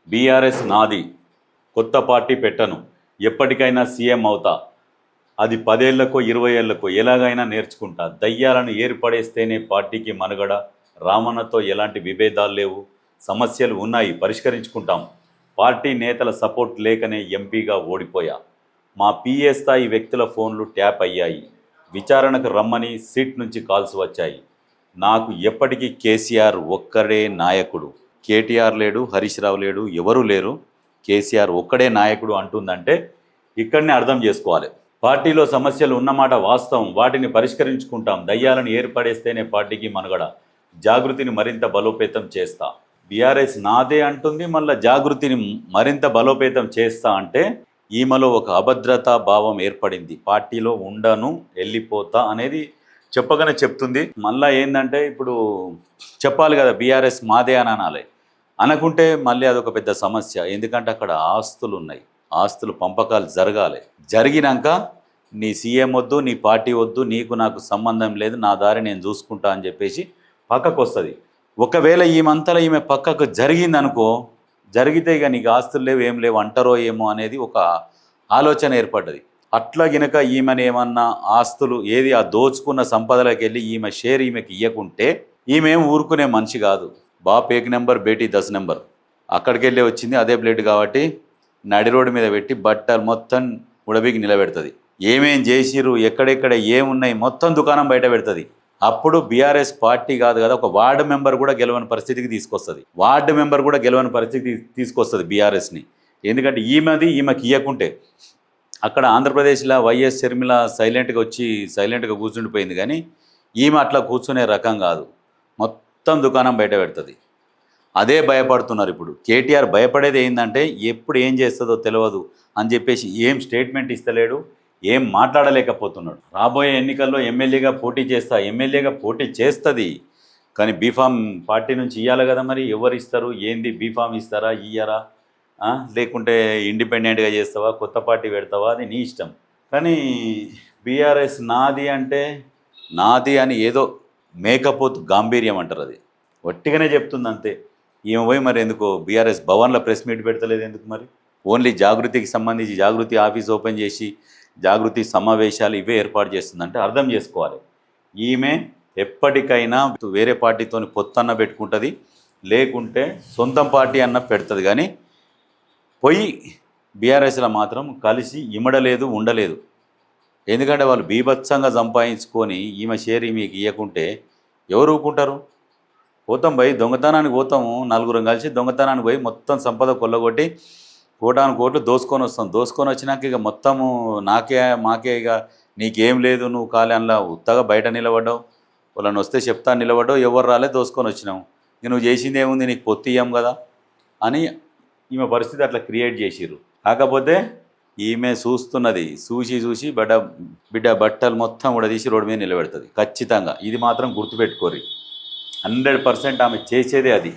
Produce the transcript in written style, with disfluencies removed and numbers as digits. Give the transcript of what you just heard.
BRS నాది, కొత్త party పెట్టను, ఎప్పటికైనా సీఎం అవుతా, అది 10 ఏళ్లకో 20 ఏళ్లకో ఎలాగైనా నేర్చుకుంటా, దయ్యాలను ఏర్పడేస్తేనే పార్టీకి మనుగడ, రామన్నతో ఎలాంటి విభేదాలు లేవు, సమస్యలు ఉన్నాయి పరిష్కరించుకుంటాం, పార్టీ నేతల సపోర్ట్ లేకనే ఎంపీగా ఓడిపోయా, మా పిఏ స్థాయి వ్యక్తుల ఫోన్లు ట్యాప్ అయ్యాయి, విచారణకు రమ్మని సీట్ నుంచి కాల్స్ వచ్చాయి, నాకు ఎప్పటికీ కేసీఆర్ ఒక్కడే నాయకుడు, కేటీఆర్ లేడు, హరీష్ రావు లేడు, ఎవరూ లేరు, కేసీఆర్ ఒక్కడే నాయకుడు అంటుందంటే ఇక్కడనే అర్థం చేసుకోవాలి. పార్టీలో సమస్యలు ఉన్నమాట వాస్తవం, వాటిని పరిష్కరించుకుంటాం, దయ్యాలను ఏర్పడేస్తేనే పార్టీకి మనుగడ, జాగృతిని మరింత బలోపేతం చేస్తా. బీఆర్ఎస్ నాదే అంటుంది, మళ్ళీ జాగృతిని మరింత బలోపేతం చేస్తా అంటే ఈమెలో ఒక అభద్రతా భావం ఏర్పడింది. పార్టీలో ఉండను, వెళ్ళిపోతా అనేది చెప్పగానే చెప్తుంది. మళ్ళీ ఏంటంటే ఇప్పుడు చెప్పాలి కదా బీఆర్ఎస్ మాదే అని అనాలి. అనుకుంటే మళ్ళీ అదొక పెద్ద సమస్య. ఎందుకంటే అక్కడ ఆస్తులు ఉన్నాయి, ఆస్తులు పంపకాలు జరగాలి. జరిగినాక నీ సీఎం వద్దు, నీ పార్టీ వద్దు, నీకు నాకు సంబంధం లేదు, నా దారి నేను చూసుకుంటా అని చెప్పేసి పక్కకు వస్తుంది. ఒకవేళ ఈమంతలో ఈమె పక్కకు జరిగిందనుకో, జరిగితే ఇక నీకు ఆస్తులు లేవు ఏం లేవు అంటారో ఏమో అనేది ఒక ఆలోచన ఏర్పడ్డది. అట్లా గినక ఈమెను ఏమన్నా ఆస్తులు ఏది ఆ దోచుకున్న సంపదలోకి వెళ్ళి ఈమె షేర్ ఈమెకి ఇవ్వకుంటే ఈమెం ఊరుకునే మనిషి కాదు. బాప్ 1 నెంబర్ బేటీ 10 నెంబర్ అక్కడికి వెళ్ళి వచ్చింది అదే ప్లేట్ కాబట్టి నడి రోడ్డు మీద పెట్టి బట్టలు మొత్తం ఉడబికి నిలబెడుతుంది. ఏమేం చేసిరు, ఎక్కడెక్కడ ఏమున్నాయి మొత్తం దుకాణం బయట పెడుతుంది. అప్పుడు బీఆర్ఎస్ పార్టీ కాదు కదా, ఒక వార్డు మెంబర్ కూడా గెలవని పరిస్థితికి తీసుకొస్తుంది. వార్డు మెంబర్ కూడా గెలవని పరిస్థితికి తీసుకొస్తుంది బీఆర్ఎస్ని. ఎందుకంటే ఈమెకి ఇవ్వకుంటే అక్కడ ఆంధ్రప్రదేశ్లో వైఎస్ షర్మిల సైలెంట్గా కూర్చుండిపోయింది. కానీ ఈమె అట్లా కూర్చునే రకం కాదు, మొత్తం దుకాణం బయట పెడుతుంది. అదే భయపడుతున్నారు ఇప్పుడు. కేటీఆర్ భయపడేది ఏంటంటే ఎప్పుడు ఏం చేస్తుందో తెలియదు అని చెప్పేసి ఏం స్టేట్మెంట్ ఇస్తలేడు, ఏం మాట్లాడలేకపోతున్నాడు. రాబోయే ఎన్నికల్లో ఎమ్మెల్యేగా పోటీ చేస్తుంది. కానీ బీఫామ్ పార్టీ నుంచి ఇవ్వాలి కదా, మరి ఎవరు ఇస్తారు ఏంది, బీఫామ్ ఇస్తారా ఇయ్యరా, లేకుంటే ఇండిపెండెంట్గా చేస్తావా, కొత్త పార్టీ పెడతావా, అది నీ ఇష్టం. కానీ బీఆర్ఎస్ నాది అంటే నాది అని ఏదో మేకపోతు గాంభీర్యం అంటారు, అది వట్టిగానే చెప్తుంది అంతే. ఈమె పోయి మరి ఎందుకో బీఆర్ఎస్ భవన్లో ప్రెస్ మీట్ పెడతలేదు ఎందుకు? మరి ఓన్లీ జాగృతికి సంబంధించి జాగృతి ఆఫీస్ ఓపెన్ చేసి జాగృతి సమావేశాలు ఇవే ఏర్పాటు చేస్తుందంటే అర్థం చేసుకోవాలి. ఈమె ఎప్పటికైనా వేరే పార్టీతో పొత్తన్న పెట్టుకుంటుంది, లేకుంటే సొంతం పార్టీ అన్న పెడుతుంది. కానీ పోయి బీఆర్ఎస్లో మాత్రం కలిసి ఇమడలేదు, ఉండలేదు. ఎందుకంటే వాళ్ళు బీభత్సంగా సంపాదించుకొని ఈమె షేర్ ఈమెకి ఇవ్వకుంటే ఎవరు ఊరుకుంటారు? పోతాం పోయి దొంగతనానికి పోతాము, నలుగురం కలిసి దొంగతనానికి పోయి మొత్తం సంపద కొల్లగొట్టి కోటాను దోసుకొని వస్తాం. దోసుకొని వచ్చినాక ఇక మొత్తము మాకే ఇక నీకేం లేదు, నువ్వు ఖాళీ అందులో ఉత్తగా బయట నిలబడ్డావు, వాళ్ళని వస్తే చెప్తా నిలబడ్డావు, ఎవరు రాలే దోసుకొని వచ్చినావు, ఇక నువ్వు చేసింది ఏముంది, నీకు పొత్తి ఇయ్యం కదా అని ఈమె పరిస్థితి అట్లా క్రియేట్ చేసిర్రు. కాకపోతే ఈమె చూస్తున్నది, చూసి బిడ్డ బట్టలు మొత్తం కూడా తీసి రోడ్డు మీద నిలబెడుతుంది ఖచ్చితంగా. ఇది మాత్రం గుర్తుపెట్టుకోరు, 100% ఆమె చేసేదే అది.